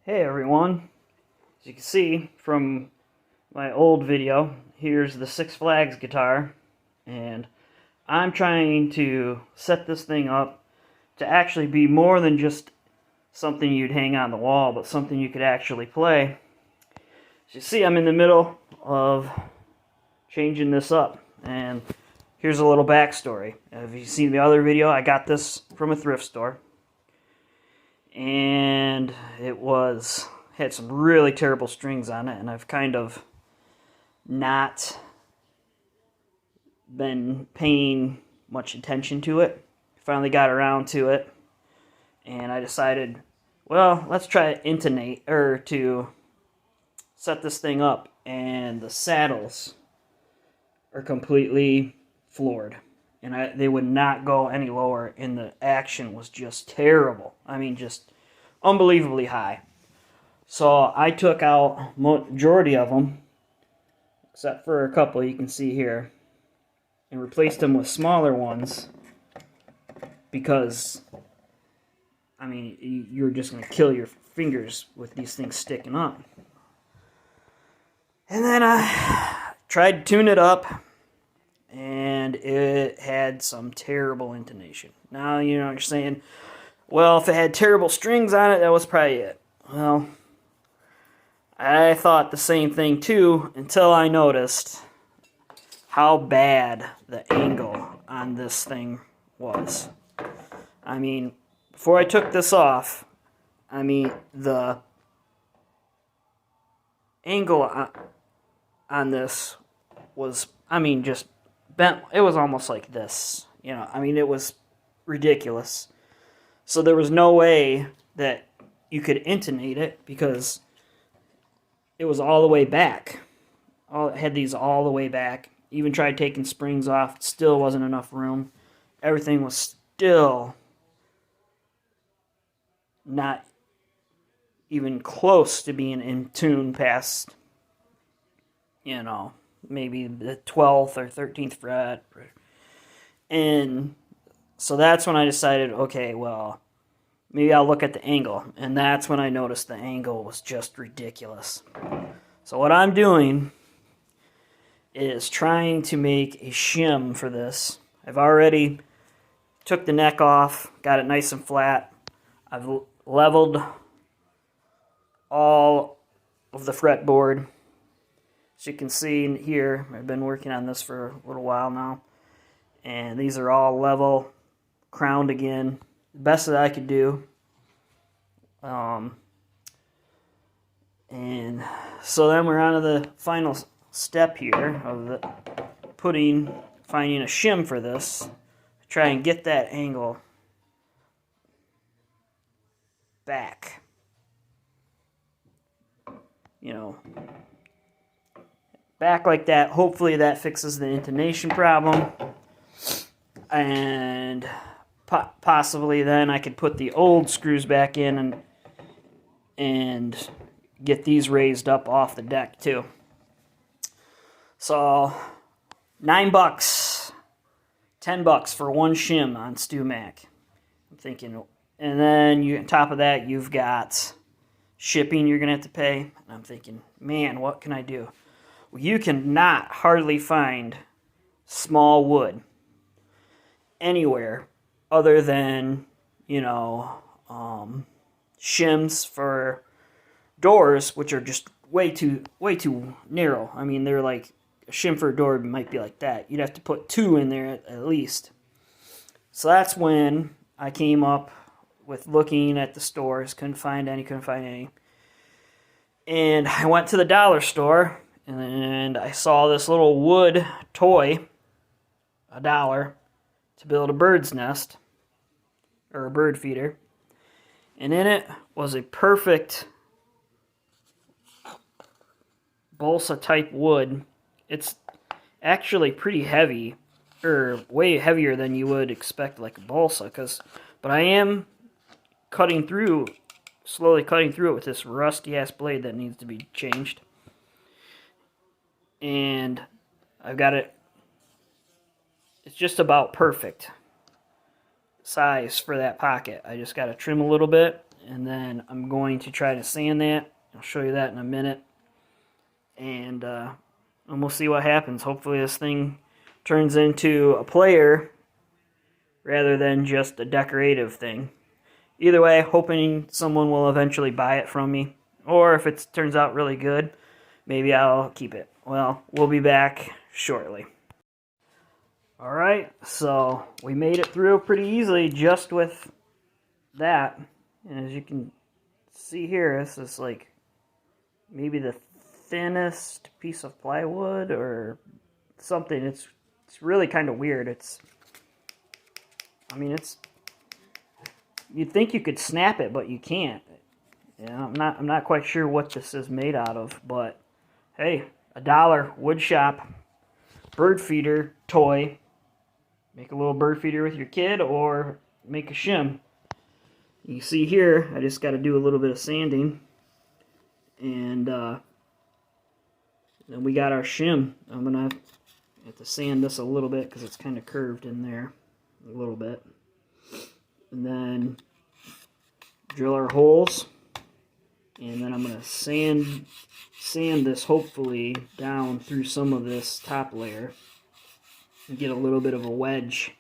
Hey everyone, as you can see from my old video, here's the Six Flags guitar, and I'm trying to set this thing up to actually be more than just something you'd hang on the wall, but something you could actually play. As you see, I'm in the middle of changing this up, and here's a little backstory. If you've seen the other video, I got this from a thrift store, and it had some really terrible strings on it, and I've kind of not been paying much attention to it. Finally got around to it, and I decided, well, let's try to intonate, or to set this thing up, and the saddles are completely floored. And they would not go any lower, and the action was just terrible. I mean, just unbelievably high. So I took out majority of them, except for a couple you can see here, and replaced them with smaller ones, because, I mean, you're just going to kill your fingers with these things sticking up. And then I tried to tune it up, and it had some terrible intonation. Now, you know, you're saying, well, if it had terrible strings on it, that was probably it. Well, I thought the same thing too, until I noticed how bad the angle on this thing was. I mean, before I took this off, I mean, the angle on this was, I mean, just bent. It was almost like this, you know. I mean, it was ridiculous. So there was no way that you could intonate it, because it was all the way back. It had these all the way back. Even tried taking springs off, still wasn't enough room. Everything was still not even close to being in tune past, you know, maybe the 12th or 13th fret. And so that's when I decided, okay, well, maybe I'll look at the angle. And that's when I noticed the angle was just ridiculous. So what I'm doing is trying to make a shim for this. I've already took the neck off, got it nice and flat. I've leveled all of the fretboard. As you can see here, I've been working on this for a little while now. And these are all level, crowned again. The best that I could do. And so then we're on to the final step here of finding a shim for this. Try and get that angle back. You know, back like that. Hopefully that fixes the intonation problem. And possibly then I could put the old screws back in and get these raised up off the deck too. So $9, $10 for one shim on StewMac. I'm thinking, and then on top of that you've got shipping you're gonna have to pay. And I'm thinking, man, what can I do? Well, you cannot hardly find small wood anywhere other than, you know, shims for doors, which are just way too narrow. I mean, they're like, a shim for a door might be like that. You'd have to put 2 in there at least. So that's when I came up with looking at the stores. Couldn't find any. And I went to the dollar store, and I saw this little wood toy, $1, to build a bird's nest, or a bird feeder. And in it was a perfect balsa type wood. It's actually pretty heavy, or way heavier than you would expect, like a balsa, but I am slowly cutting through it with this rusty ass blade that needs to be changed. And I've got it, it's just about perfect size for that pocket. I just got to trim a little bit, and then I'm going to try to sand that. I'll show you that in a minute, and we'll see what happens. Hopefully this thing turns into a player rather than just a decorative thing. Either way, hoping someone will eventually buy it from me, or if it turns out really good, maybe I'll keep it. Well, we'll be back shortly. Alright, so we made it through pretty easily just with that. And as you can see here, this is like maybe the thinnest piece of plywood or something. It's really kind of weird. You'd think you could snap it, but you can't. Yeah, I'm not quite sure what this is made out of, but hey, $1 wood shop bird feeder toy. Make a little bird feeder with your kid, or make a shim. You see here, I just got to do a little bit of sanding, and then we got our shim. I'm gonna have to sand this a little bit because it's kind of curved in there a little bit, and then drill our holes, and then I'm gonna sand this hopefully down through some of this top layer and get a little bit of a wedge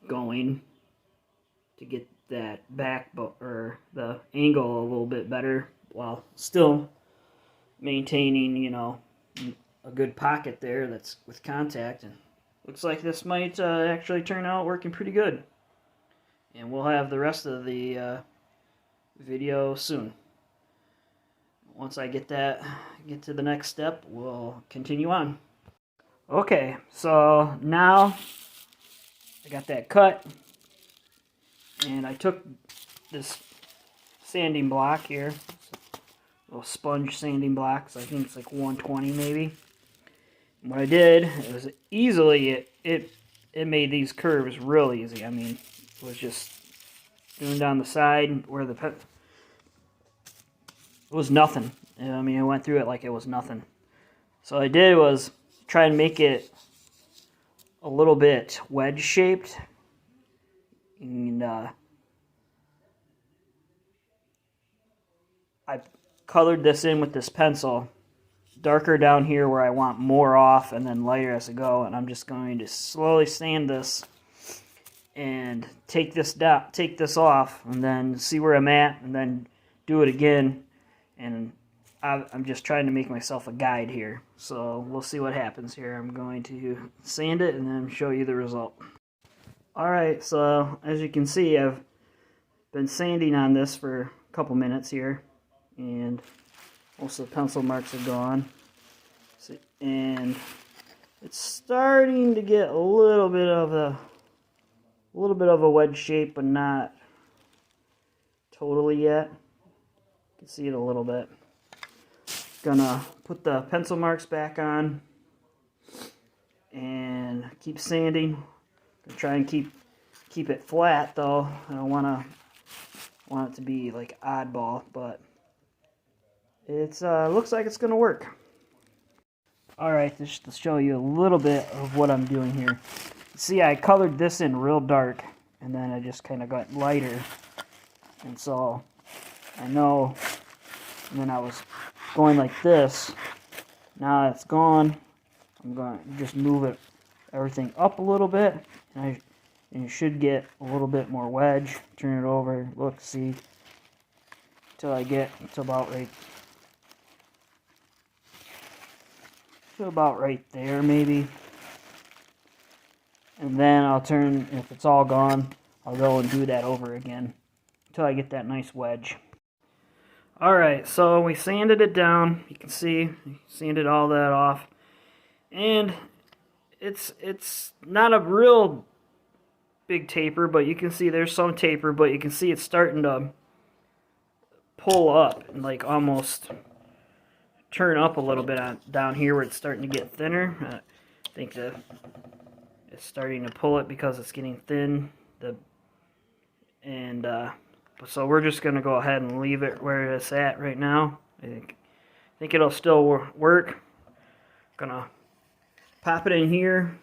going to get that back or the angle a little bit better while still maintaining, you know, a good pocket there that's with contact. And looks like this might actually turn out working pretty good. And we'll have the rest of the video soon. Once I get to the next step, we'll continue on. Okay, so now I got that cut, and I took this sanding block here, little sponge sanding blocks. I think it's like 120 maybe. And what I did, it was easily, it made these curves real easy. I mean, it was just doing down the side where it was nothing. I mean, I went through it like it was nothing. So what I did was try and make it a little bit wedge shaped, and I colored this in with this pencil, darker down here where I want more off and then lighter as I go, and I'm just going to slowly sand this and take this off, and then see where I'm at, and then do it again. And I'm just trying to make myself a guide here, so we'll see what happens here. I'm going to sand it and then show you the result. Alright, so as you can see, I've been sanding on this for a couple minutes here, and most of the pencil marks are gone. And it's starting to get a little bit of a wedge shape, but not totally yet. You can see it a little bit. Gonna put the pencil marks back on and keep sanding. Gonna try and keep it flat though. I don't want it to be like oddball, but it's looks like it's gonna work. Alright, just to show you a little bit of what I'm doing here. See, I colored this in real dark, and then I just kind of got lighter, and so I know, and then I was going like this. Now it's gone, I'm going to just move everything up a little bit, and you should get a little bit more wedge. Turn it over, look, see, until I get to about right there maybe. And then I'll turn, if it's all gone, I'll go and do that over again until I get that nice wedge. Alright, so we sanded it down. You can see, sanded all that off. And it's not a real big taper, but you can see there's some taper, but you can see it's starting to pull up and like almost turn up a little bit down here where it's starting to get thinner. I think it's starting to pull it because it's getting thin. So we're just going to go ahead and leave it where it's at right now. I think it'll still work. Gonna pop it in here.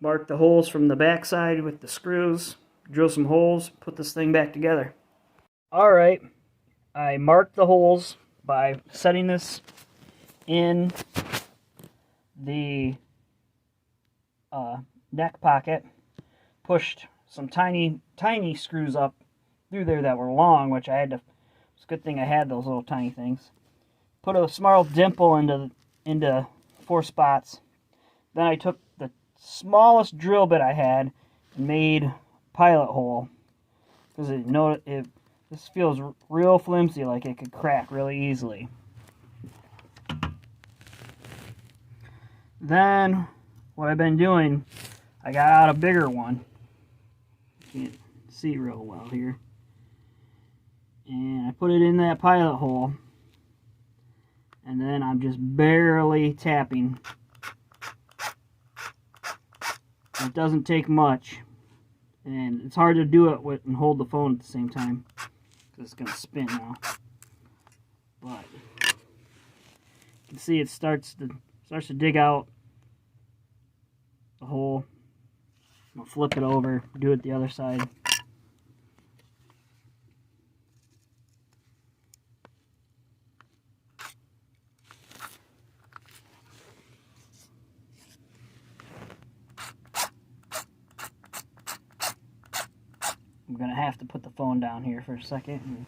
mark the holes from the backside with the screws, drill some holes, put this thing back together. Alright, I marked the holes by setting this in the neck pocket, pushed some tiny screws up through there that were long, which I had to, it's a good thing I had those little tiny things. Put a small dimple into 4 spots. Then I took the smallest drill bit I had and made a pilot hole, because this feels real flimsy, like it could crack really easily. Then what I've been doing, I got out a bigger one. Can't see real well here. And I put it in that pilot hole. And then I'm just barely tapping. It doesn't take much. And it's hard to do it and hold the phone at the same time, because it's going to spin now. But you can see it starts to dig out the hole. I'm going to flip it over, do it the other side. I'm going to have to put the phone down here for a second.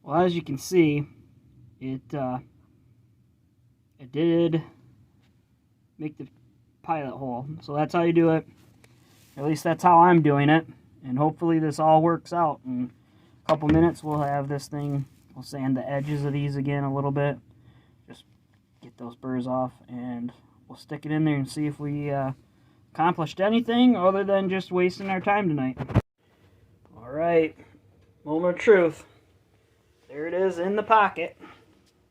Well, as you can see, it did make the pilot hole. So that's how you do it. At least that's how I'm doing it. And hopefully this all works out. In a couple minutes we'll have this thing, we'll sand the edges of these again a little bit. Just get those burrs off, and we'll stick it in there and see if we accomplished anything other than just wasting our time tonight. Alright, moment of truth. There it is in the pocket.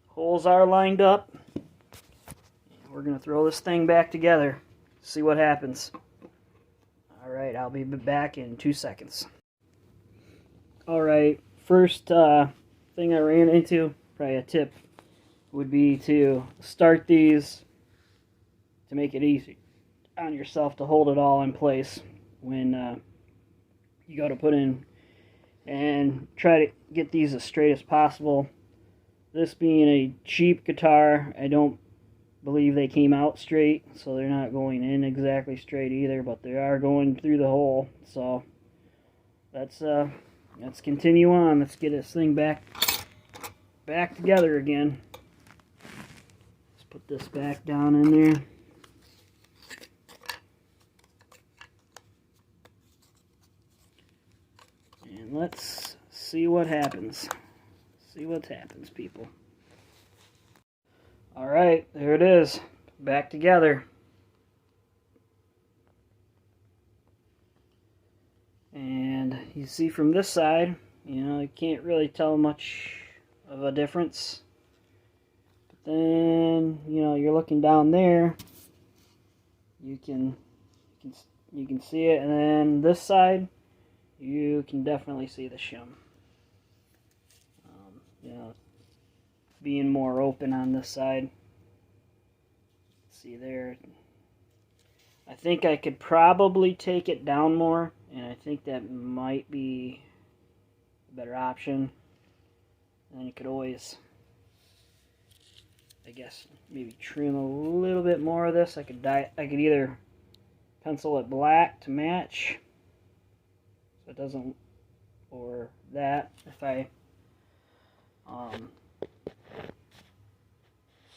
Holes are lined up. We're going to throw this thing back together, see what happens. Alright, I'll be back in 2 seconds. Alright, first thing I ran into, probably a tip, would be to start these to make it easy on yourself to hold it all in place when you go to put in, and try to get these as straight as possible. This being a cheap guitar, I don't believe they came out straight, so they're not going in exactly straight either, but they are going through the hole. So let's continue on. Let's get this thing back together again. Let's put this back down in there. And let's see what happens. See what happens, people. Alright, there it is. Back together. And you see from this side, you can't really tell much of a difference. But then, you're looking down there, you can see it, and then this side, you can definitely see the shim. Being more open on this side. See there. I think I could probably take it down more, and I think that might be a better option. And you could always, I guess, maybe trim a little bit more of this. I could either pencil it black to match, so it doesn't, or that if I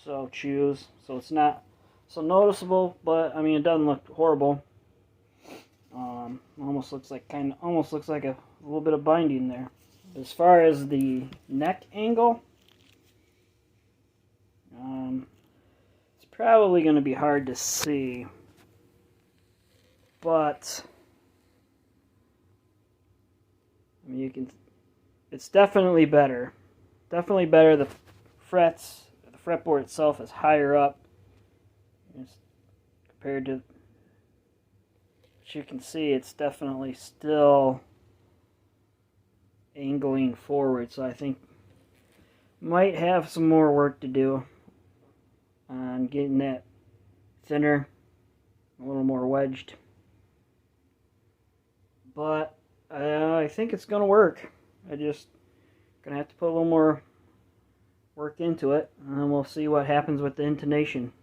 so choose, so it's not so noticeable, but I mean it doesn't look horrible. Almost looks like a little bit of binding there. As far as the neck angle, it's probably going to be hard to see, but I mean it's definitely better. Definitely better. The fretboard itself is higher up compared to, as you can see, it's definitely still angling forward, so I think might have some more work to do on getting that thinner a little more wedged. But I think it's going to work. I just going to have to put a little more work into it, and then we'll see what happens with the intonation.